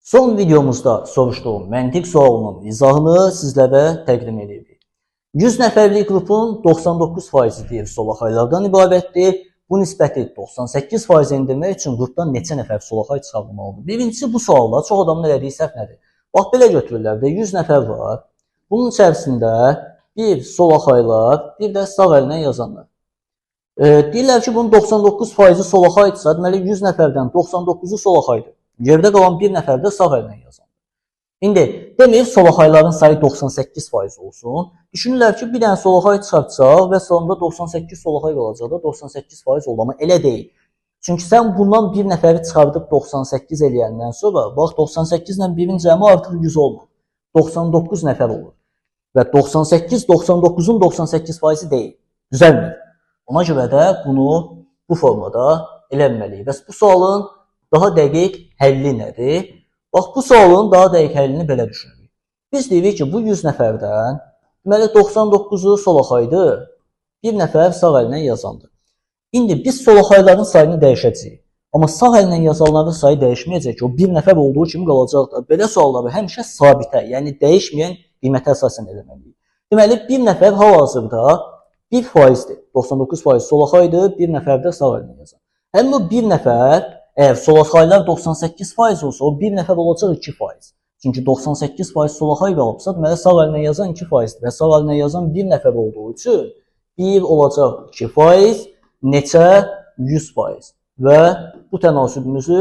Son videomuzda soruşduğum məntiq sualının izahını sizlərə təqdim edirik. 100 nəfərlik qrupun 99% deyil solaxaylardan ibarətdir. Bu nisbəti 98% endirmək üçün qrupdan neçə nəfər solaxay çıxarılmalıdır? Birincisi bu sualda çox adamın elədiyi səhv nədir? Bax, belə götürürlər də 100 nəfər var. Bunun içərisində bir solaxaylar, bir də sağ əlinə yazanlar. Deyirlər ki, bunun 99%-i solaxaydırsa, deməli 100 nəfərdən 99-u solaxaydır. Yerdə qalan bir nəfər də sağ əlinə yazandır. İndi deməyib solaxayların sayı 98% olsun. Düşünürlər ki, bir dənə solaxay çıxartacaq və sonunda 98 solaxay qalacaq da 98% oldu. Amma elə deyil. Çünki sən bundan bir nəfəri çıxardıb 98 eləyəndən sonra, bax 98 ilə birin cəmi artıq 100 olmur. 99 nəfər olur. Və 98 99-un 98%-i deyil. Düzəlmir. Ona görə də bunu bu formada eləməliyik. Bəs bu sualın daha dəqiq həlli nədir? Bax, bu sualın daha dəqiq həllini belə düşünürük. Biz deyirik ki, bu 100 nəfərdən deməli 99-u solaxaydı, bir nəfər sağ əlinə yazandır. İndi biz solaxayların sayını dəyişəcəyik. Amma sağ əlinə yazanların sayı dəyişməyəcək ki, o bir nəfər olduğu kimi qalacaqdır. Belə sualları həmişə sabitə, yəni dəyişməyən qiymətə əsasən eləməliyik. Deməli, bir nəfər hal-hazırda 1%-dir. 99% solaxaydır, bir nəfər də sağ əlinə yazan. Həmin bu bir nəfər, əgər solaxaylar 98% olsa, o bir nəfər olacaq 2%. Çünki 98% solaxay qalıbsa, deməli sağ əlinə yazan 2%-dir və sağ əlinə yazan bir nəfər olduğu üçün 1 olacaq 2%, neçə? 100%. Və bu tənasübümüzü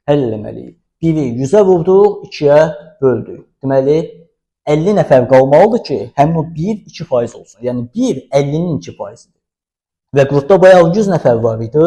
həll eləməliyik. 1-i 100-ə vurduq, 2-yə böldük. Deməli, 50 nəfər qalmalıdır ki, həmin o 1 2% olsun. Yəni 1 50-nin 2%-dir. Və qrupda bayaq 100 nəfər var idi,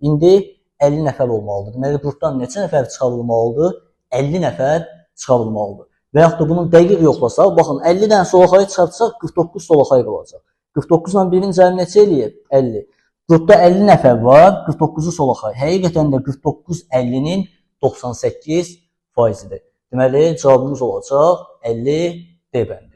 indi 50 nəfər olmalıdır. Deməli, qrupdan neçə nəfər çıxarılmalıdır? 50 nəfər çıxarılmalıdır. Və yaxud da bunu dəqiq yoxlasaq, baxın, 50 dənə solaxayı çıxartsaq, 49 solaxay qalacaq. 49 ilə birin cəmi neçə eləyir? 50. Qrupda 50 nəfər var, 49-u solaxay. Həqiqətən də 49 50-nin 98%-idir. Deməli, cavabımız olacaq 50 D bəndi.